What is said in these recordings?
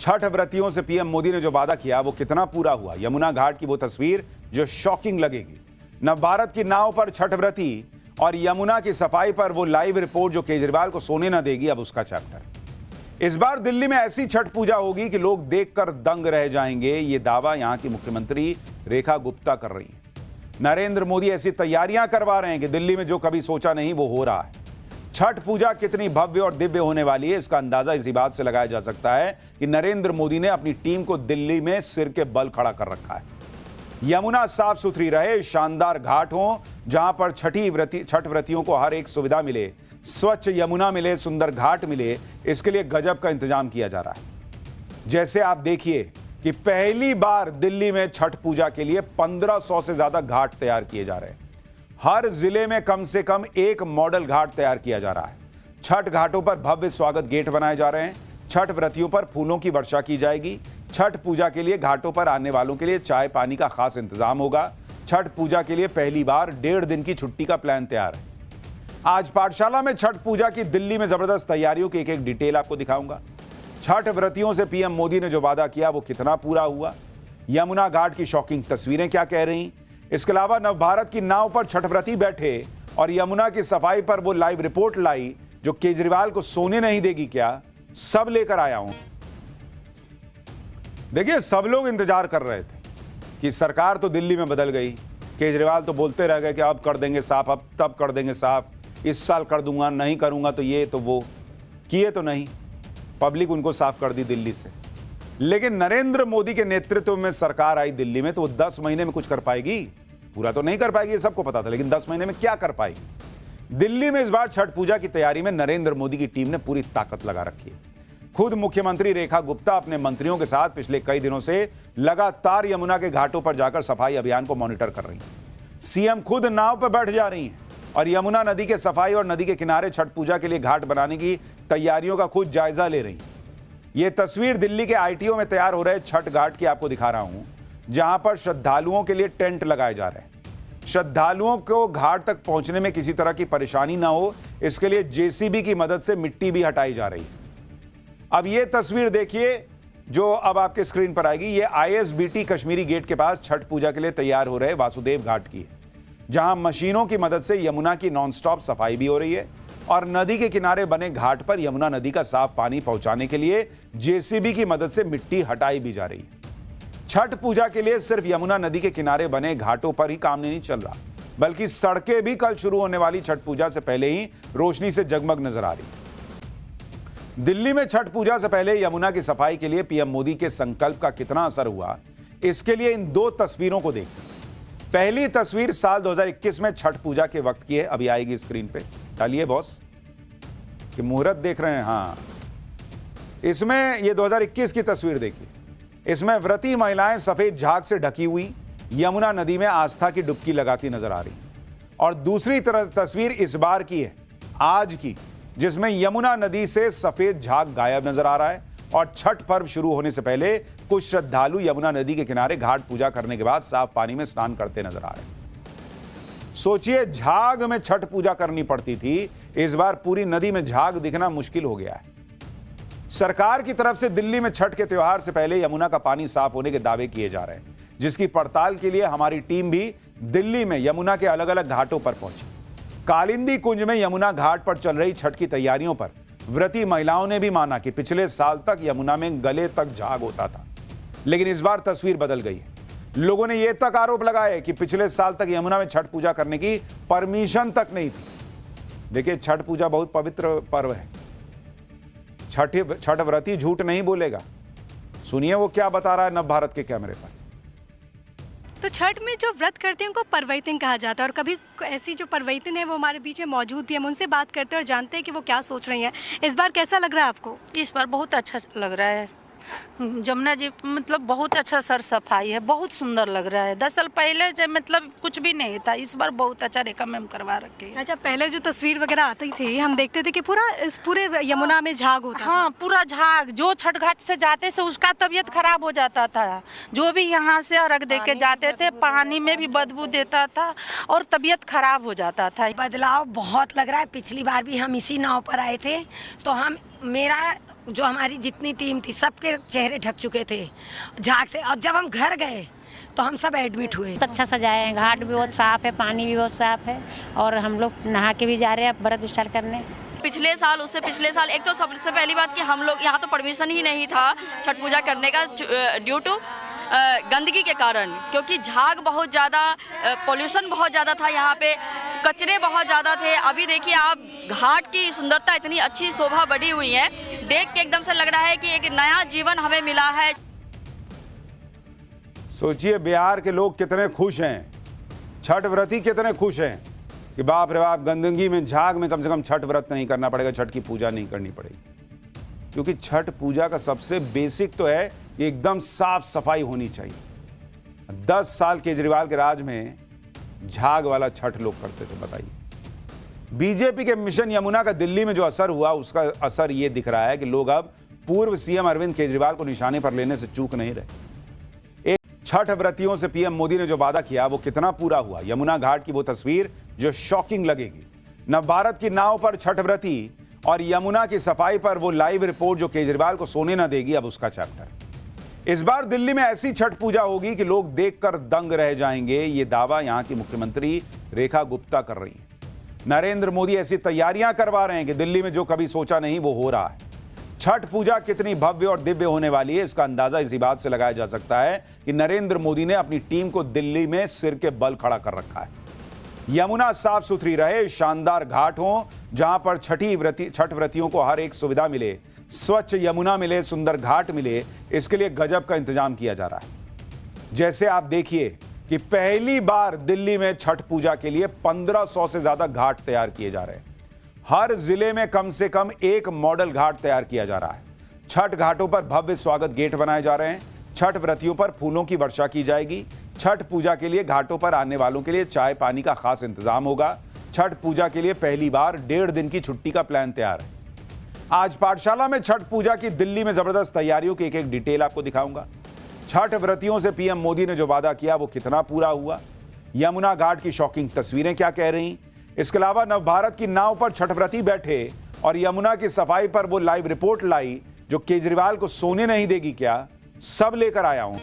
छठ व्रतियों से पीएम मोदी ने जो वादा किया वो कितना पूरा हुआ? यमुना घाट की वो तस्वीर जो शॉकिंग लगेगी। नवभारत की नाव पर छठ व्रती और यमुना की सफाई पर वो लाइव रिपोर्ट जो केजरीवाल को सोने न देगी, अब उसका चैप्टर। इस बार दिल्ली में ऐसी छठ पूजा होगी कि लोग देखकर दंग रह जाएंगे। ये दावा यहां की मुख्यमंत्री रेखा गुप्ता कर रही हैं। नरेंद्र मोदी ऐसी तैयारियां करवा रहे हैं कि दिल्ली में जो कभी सोचा नहीं वो हो रहा है। छठ पूजा कितनी भव्य और दिव्य होने वाली है, इसका अंदाजा इसी बात से लगाया जा सकता है कि नरेंद्र मोदी ने अपनी टीम को दिल्ली में सिर के बल खड़ा कर रखा है। यमुना साफ सुथरी रहे, शानदार घाट हो जहां पर छठ व्रतियों को हर एक सुविधा मिले, स्वच्छ यमुना मिले, सुंदर घाट मिले, इसके लिए गजब का इंतजाम किया जा रहा है। जैसे आप देखिए कि पहली बार दिल्ली में छठ पूजा के लिए 1500 से ज्यादा घाट तैयार किए जा रहे हैं। हर जिले में कम से कम एक मॉडल घाट तैयार किया जा रहा है। छठ घाटों पर भव्य स्वागत गेट बनाए जा रहे हैं। छठ व्रतियों पर फूलों की वर्षा की जाएगी। छठ पूजा के लिए घाटों पर आने वालों के लिए चाय पानी का खास इंतजाम होगा। छठ पूजा के लिए पहली बार 1.5 दिन की छुट्टी का प्लान तैयार है। आज पाठशाला में छठ पूजा की दिल्ली में जबरदस्त तैयारियों की एक डिटेल आपको दिखाऊंगा। छठ व्रतियों से पीएम मोदी ने जो वादा किया वो कितना पूरा हुआ, यमुना घाट की शॉकिंग तस्वीरें क्या कह रही, इसके अलावा नवभारत की नाव पर छठ व्रती बैठे और यमुना की सफाई पर वो लाइव रिपोर्ट लाई जो केजरीवाल को सोने नहीं देगी क्या, सब लेकर आया हूं। देखिए, सब लोग इंतजार कर रहे थे कि सरकार तो दिल्ली में बदल गई, केजरीवाल तो बोलते रह गए कि अब कर देंगे साफ, अब तब कर देंगे साफ, इस साल कर दूंगा, नहीं करूंगा तो ये तो वो, किए तो नहीं, पब्लिक उनको साफ कर दी दिल्ली से। लेकिन नरेंद्र मोदी के नेतृत्व में सरकार आई दिल्ली में तो वो 10 महीने में कुछ कर पाएगी? पूरा तो नहीं कर पाएगी, ये सबको पता था, लेकिन 10 महीने में क्या कर पाएगी? दिल्ली में इस बार छठ पूजा की तैयारी में नरेंद्र मोदी की टीम ने पूरी ताकत लगा रखी है। खुद मुख्यमंत्री रेखा गुप्ता अपने मंत्रियों के साथ पिछले कई दिनों से लगातार यमुना के घाटों पर जाकर सफाई अभियान को मॉनिटर कर रही हैं। सीएम खुद नाव पर बैठ जा रही हैं और यमुना नदी के सफाई और नदी के किनारे छठ पूजा के लिए घाट बनाने की तैयारियों का खुद जायजा ले रही हैं। यह तस्वीर दिल्ली के आईटीओ में तैयार हो रहे छठ घाट की आपको दिखा रहा हूं, जहां पर श्रद्धालुओं के लिए टेंट लगाए जा रहे हैं। श्रद्धालुओं को घाट तक पहुंचने में किसी तरह की परेशानी ना हो, इसके लिए जेसीबी की मदद से मिट्टी भी हटाई जा रही है। अब यह तस्वीर देखिए जो अब आपके स्क्रीन पर आएगी, यह आईएसबीटी कश्मीरी गेट के पास छठ पूजा के लिए तैयार हो रहे वासुदेव घाट की है, जहां मशीनों की मदद से यमुना की नॉनस्टॉप सफाई भी हो रही है और नदी के किनारे बने घाट पर यमुना नदी का साफ पानी पहुंचाने के लिए जेसीबी की मदद से मिट्टी हटाई भी जा रही है। छठ पूजा के लिए सिर्फ यमुना नदी के किनारे बने घाटों पर ही काम नहीं चल रहा, बल्कि सड़कें भी कल शुरू होने वाली छठ पूजा से पहले ही रोशनी से जगमग नजर आ रही। दिल्ली में छठ पूजा से पहले यमुना की सफाई के लिए पीएम मोदी के संकल्प का कितना असर हुआ, इसके लिए इन 2 तस्वीरों को देखिए। पहली तस्वीर साल 2021 में छठ पूजा के वक्त की है, अभी आएगी स्क्रीन पे। डालिए बॉस कि मुहूर्त देख रहे हैं। हाँ, इसमें ये 2021 की तस्वीर देखिए। इसमें व्रती महिलाएं सफेद झाग से ढकी हुई यमुना नदी में आस्था की डुबकी लगाती नजर आ रही। और दूसरी तस्वीर इस बार की है, आज की, जिसमें यमुना नदी से सफेद झाग गायब नजर आ रहा है और छठ पर्व शुरू होने से पहले कुछ श्रद्धालु यमुना नदी के किनारे घाट पूजा करने के बाद साफ पानी में स्नान करते नजर आ रहे हैं। सोचिए, झाग में छठ पूजा करनी पड़ती थी, इस बार पूरी नदी में झाग दिखना मुश्किल हो गया है। सरकार की तरफ से दिल्ली में छठ के त्योहार से पहले यमुना का पानी साफ होने के दावे किए जा रहे हैं, जिसकी पड़ताल के लिए हमारी टीम भी दिल्ली में यमुना के अलग अलग घाटों पर पहुंची। कालिंदी कुंज में यमुना घाट पर चल रही छठ की तैयारियों पर व्रती महिलाओं ने भी माना कि पिछले साल तक यमुना में गले तक झाग होता था, लेकिन इस बार तस्वीर बदल गई है। लोगों ने यह तक आरोप लगाया कि पिछले साल तक यमुना में छठ पूजा करने की परमिशन तक नहीं थी। देखिए, छठ पूजा बहुत पवित्र पर्व है। छठ व्रती झूठ नहीं बोलेगा। सुनिए वो क्या बता रहा है नवभारत के कैमरे पर। तो छठ में जो व्रत करते हैं उनको परवैतिन कहा जाता है और कभी ऐसी जो परवैतिन है वो हमारे बीच में मौजूद भी, हम उनसे बात करते हैं और जानते हैं कि वो क्या सोच रही हैं। इस बार कैसा लग रहा है आपको? इस बार बहुत अच्छा लग रहा है। जमुना जी मतलब बहुत अच्छा सर सफाई है, बहुत सुंदर लग रहा है। 10 साल पहले जब मतलब कुछ भी नहीं था, इस बार बहुत अच्छा रेखा मैम करवा रखे हैं। अच्छा, पहले जो तस्वीर वगैरह आती थी हम देखते थे कि पूरे यमुना में झाग होता हाँ, पूरा झाग। जो छठ घाट से जाते से उसका तबीयत खराब हो जाता था। जो भी यहाँ से अर्घ दे के जाते थे, पानी में भी बदबू देता था और तबीयत खराब हो जाता था। बदलाव बहुत लग रहा है। पिछली बार भी हम इसी नाव पर आए थे तो मेरा जो हमारी जितनी टीम थी सबके चेहरे ढक चुके थे झाग से, और जब हम घर गए तो हम सब एडमिट हुए। बहुत अच्छा सजाए हैं, घाट भी बहुत साफ है, पानी भी बहुत साफ है, और हम लोग नहा के भी जा रहे हैं व्रत स्टार्ट करने। पिछले साल उससे पिछले साल एक तो सबसे पहली बात कि हम लोग यहाँ तो परमिशन ही नहीं था छठ पूजा करने का ड्यू टू गंदगी के कारण, क्योंकि झाग बहुत ज़्यादा, पोल्यूशन बहुत ज़्यादा था, यहाँ पे कचरे बहुत ज़्यादा थे। अभी देखिए आप घाट की सुंदरता, इतनी अच्छी शोभा बढ़ी हुई है, देख के एकदम से लग रहा है कि एक नया जीवन हमें मिला है। सोचिए बिहार के लोग कितने खुश हैं, छठ व्रती कितने खुश हैं कि बाप रे बाप, गंदगी में झाग में कम से कम छठ व्रत नहीं करना पड़ेगा, छठ की पूजा नहीं करनी पड़ेगी। क्योंकि छठ पूजा का सबसे बेसिक तो है कि एकदम साफ सफाई होनी चाहिए। 10 साल केजरीवाल के राज में झाग वाला छठ लोग करते थे, बताइए। बीजेपी के मिशन यमुना का दिल्ली में जो असर हुआ, उसका असर ये दिख रहा है कि लोग अब पूर्व सीएम अरविंद केजरीवाल को निशाने पर लेने से चूक नहीं रहे। छठ व्रतियों से पीएम मोदी ने जो वादा किया वो कितना पूरा हुआ? यमुना घाट की वो तस्वीर जो शॉकिंग लगेगी, नवभारत की नाव पर छठ व्रती और यमुना की सफाई पर वो लाइव रिपोर्ट जो केजरीवाल को सोने न देगी, अब उसका चैप्टर। इस बार दिल्ली में ऐसी छठ पूजा होगी कि लोग देखकर दंग रह जाएंगे, ये दावा यहां की मुख्यमंत्री रेखा गुप्ता कर रही हैं। नरेंद्र मोदी ऐसी तैयारियां करवा रहे हैं कि दिल्ली में जो कभी सोचा नहीं वो हो रहा है। छठ पूजा कितनी भव्य और दिव्य होने वाली है, इसका अंदाजा इसी बात से लगाया जा सकता है कि नरेंद्र मोदी ने अपनी टीम को दिल्ली में सिर के बल खड़ा कर रखा है। यमुना साफ सुथरी रहे, शानदार घाट हो जहां पर छठ व्रतियों को हर एक सुविधा मिले, स्वच्छ यमुना मिले, सुंदर घाट मिले, इसके लिए गजब का इंतजाम किया जा रहा है। जैसे आप देखिए कि पहली बार दिल्ली में छठ पूजा के लिए 1500 से ज्यादा घाट तैयार किए जा रहे हैं। हर जिले में कम से कम एक मॉडल घाट तैयार किया जा रहा है। छठ घाटों पर भव्य स्वागत गेट बनाए जा रहे हैं। छठ व्रतियों पर फूलों की वर्षा की जाएगी। छठ पूजा के लिए घाटों पर आने वालों के लिए चाय पानी का खास इंतजाम होगा। छठ पूजा के लिए पहली बार 1.5 दिन की छुट्टी का प्लान तैयार है। आज पाठशाला में छठ पूजा की दिल्ली में जबरदस्त तैयारियों की एक डिटेल आपको दिखाऊंगा। छठ व्रतियों से पीएम मोदी ने जो वादा किया वो कितना पूरा हुआ, यमुना घाट की शॉकिंग तस्वीरें क्या कह रही, इसके अलावा नवभारत की नाव पर छठ व्रती बैठे और यमुना की सफाई पर वो लाइव रिपोर्ट लाई जो केजरीवाल को सोने नहीं देगी क्या, सब लेकर आया हूं।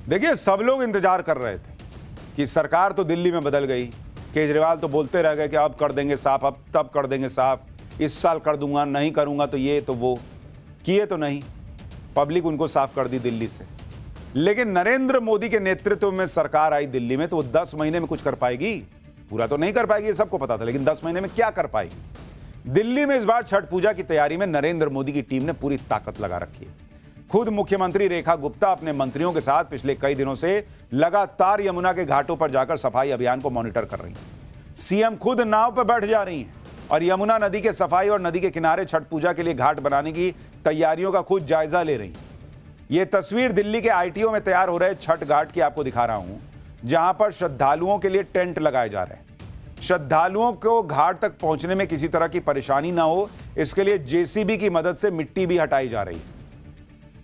देखिए, सब लोग इंतजार कर रहे थे कि सरकार तो दिल्ली में बदल गई, केजरीवाल तो बोलते रह गए कि अब कर देंगे साफ, अब तब कर देंगे साफ, इस साल कर दूंगा, नहीं करूंगा तो ये तो वो, किए तो नहीं, पब्लिक उनको साफ कर दी दिल्ली से। लेकिन नरेंद्र मोदी के नेतृत्व में सरकार आई दिल्ली में तो वो 10 महीने में कुछ कर पाएगी? पूरा तो नहीं कर पाएगी, ये सबको पता था, लेकिन 10 महीने में क्या कर पाएगी? दिल्ली में इस बार छठ पूजा की तैयारी में नरेंद्र मोदी की टीम ने पूरी ताकत लगा रखी है। खुद मुख्यमंत्री रेखा गुप्ता अपने मंत्रियों के साथ पिछले कई दिनों से लगातार यमुना के घाटों पर जाकर सफाई अभियान को मॉनिटर कर रही हैं। सीएम खुद नाव पर बैठ जा रही हैं और यमुना नदी के सफाई और नदी के किनारे छठ पूजा के लिए घाट बनाने की तैयारियों का खुद जायजा ले रही हैं। ये तस्वीर दिल्ली के आईटीओ में तैयार हो रहे छठ घाट की आपको दिखा रहा हूं, जहां पर श्रद्धालुओं के लिए टेंट लगाए जा रहे हैं। श्रद्धालुओं को घाट तक पहुंचने में किसी तरह की परेशानी ना हो, इसके लिए जेसीबी की मदद से मिट्टी भी हटाई जा रही है।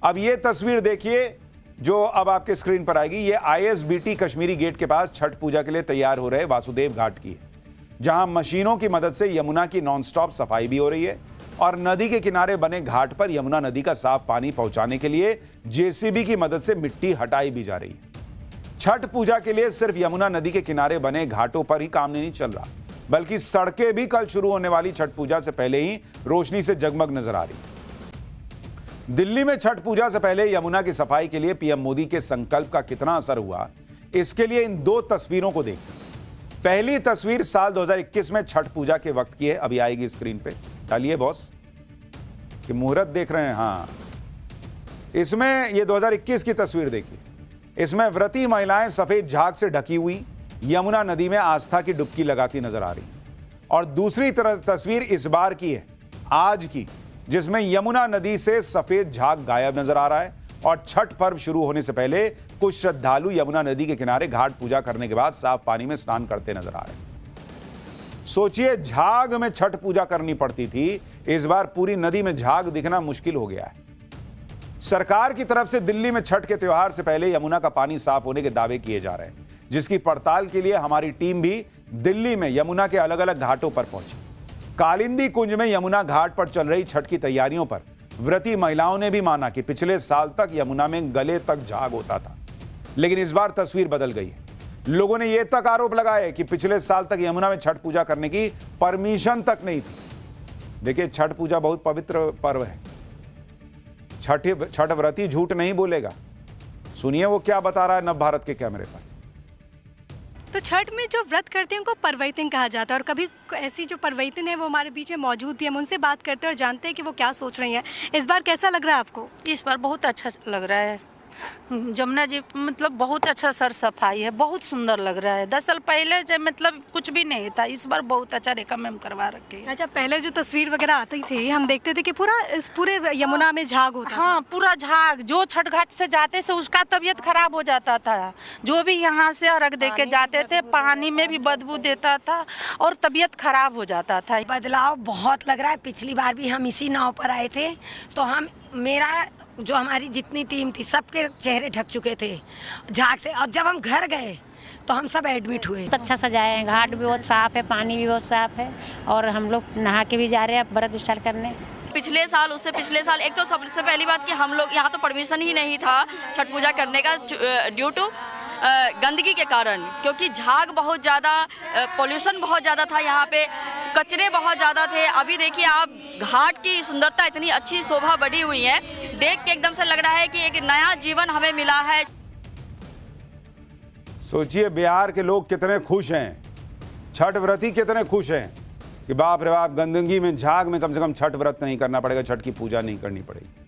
अब ये तस्वीर देखिए जो अब आपके स्क्रीन पर आएगी, ये आईएसबीटी कश्मीरी गेट के पास छठ पूजा के लिए तैयार हो रहे वासुदेव घाट की है, जहां मशीनों की मदद से यमुना की नॉनस्टॉप सफाई भी हो रही है और नदी के किनारे बने घाट पर यमुना नदी का साफ पानी पहुंचाने के लिए जेसीबी की मदद से मिट्टी हटाई भी जा रही है। छठ पूजा के लिए सिर्फ यमुना नदी के किनारे बने घाटों पर ही काम नहीं चल रहा, बल्कि सड़कें भी कल शुरू होने वाली छठ पूजा से पहले ही रोशनी से जगमग नजर आ रही। दिल्ली में छठ पूजा से पहले यमुना की सफाई के लिए पीएम मोदी के संकल्प का कितना असर हुआ, इसके लिए इन 2 तस्वीरों को देखिए। पहली तस्वीर साल 2021 में छठ पूजा के वक्त की है, अभी आएगी स्क्रीन पे, डालिए बॉस कि मुहूर्त देख रहे हैं। हाँ, इसमें ये 2021 की तस्वीर देखिए। इसमें व्रती महिलाएं सफेद झाग से ढकी हुई यमुना नदी में आस्था की डुबकी लगाती नजर आ रही। और दूसरी तरह तस्वीर इस बार की है, आज की, जिसमें यमुना नदी से सफेद झाग गायब नजर आ रहा है और छठ पर्व शुरू होने से पहले कुछ श्रद्धालु यमुना नदी के किनारे घाट पूजा करने के बाद साफ पानी में स्नान करते नजर आ रहे हैं। सोचिए, झाग में छठ पूजा करनी पड़ती थी, इस बार पूरी नदी में झाग दिखना मुश्किल हो गया है। सरकार की तरफ से दिल्ली में छठ के त्योहार से पहले यमुना का पानी साफ होने के दावे किए जा रहे हैं, जिसकी पड़ताल के लिए हमारी टीम भी दिल्ली में यमुना के अलग अलग घाटों पर पहुंची। कालिंदी कुंज में यमुना घाट पर चल रही छठ की तैयारियों पर व्रती महिलाओं ने भी माना कि पिछले साल तक यमुना में गले तक झाग होता था, लेकिन इस बार तस्वीर बदल गई है। लोगों ने यह तक आरोप लगाए कि पिछले साल तक यमुना में छठ पूजा करने की परमिशन तक नहीं थी। देखिए, छठ पूजा बहुत पवित्र पर्व है। छठ व्रती झूठ नहीं बोलेगा। सुनिए वो क्या बता रहा है नव भारत के कैमरे पर। तो छठ में जो व्रत करते हैं उनको परवैतिन कहा जाता है और कभी ऐसी जो परवैतिन है वो हमारे बीच में मौजूद भी है। हम उनसे बात करते हैं और जानते हैं कि वो क्या सोच रही हैं। इस बार कैसा लग रहा है आपको? इस बार बहुत अच्छा लग रहा है। जमुना जी मतलब बहुत अच्छा सर सफाई है, बहुत सुंदर लग रहा है। 10 साल पहले जब मतलब कुछ भी नहीं था, इस बार बहुत अच्छा रेखा मैम करवा रखे हैं। अच्छा, पहले जो तस्वीर वगैरह आती थी हम देखते थे कि पूरे यमुना में झाग होता था। हाँ, पूरा झाग। जो छठ घाट से जाते से उसका तबीयत खराब हो जाता था। जो भी यहाँ से अर्घ दे के जाते थे, पानी में भी बदबू देता था और तबीयत खराब हो जाता था। बदलाव बहुत लग रहा है। पिछली बार भी हम इसी नाव पर आए थे तो हमारी जितनी टीम थी सबके चेहरे ढक चुके थे झाग से, और जब हम घर गए तो हम सब एडमिट हुए। बहुत अच्छा सजाए हैं, घाट भी बहुत साफ है, पानी भी बहुत साफ है और हम लोग नहा के भी जा रहे हैं व्रत स्टार्ट करने। पिछले साल उससे पिछले साल एक तो सबसे पहली बात कि हम लोग यहाँ तो परमिशन ही नहीं था छठ पूजा करने का ड्यू टू गंदगी के कारण, क्योंकि झाग बहुत ज़्यादा, पोल्यूशन बहुत ज़्यादा था, यहाँ पे कचरे बहुत ज़्यादा थे। अभी देखिए आप, घाट की सुंदरता इतनी अच्छी शोभा बढ़ी हुई है, देख के एकदम से लग रहा है कि एक नया जीवन हमें मिला है। सोचिए बिहार के लोग कितने खुश हैं, छठ व्रती कितने खुश हैं कि बाप रे बाप, गंदगी में झाग में कम से कम छठ व्रत नहीं करना पड़ेगा, छठ की पूजा नहीं करनी पड़ेगी।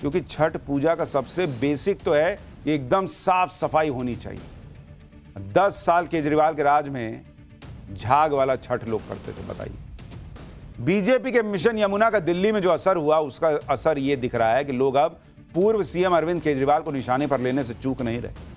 क्योंकि छठ पूजा का सबसे बेसिक तो है कि एकदम साफ सफाई होनी चाहिए। 10 साल केजरीवाल के राज में झाग वाला छठ लोग करते थे। बताइए, बीजेपी के मिशन यमुना का दिल्ली में जो असर हुआ, उसका असर ये दिख रहा है कि लोग अब पूर्व सीएम अरविंद केजरीवाल को निशाने पर लेने से चूक नहीं रहे।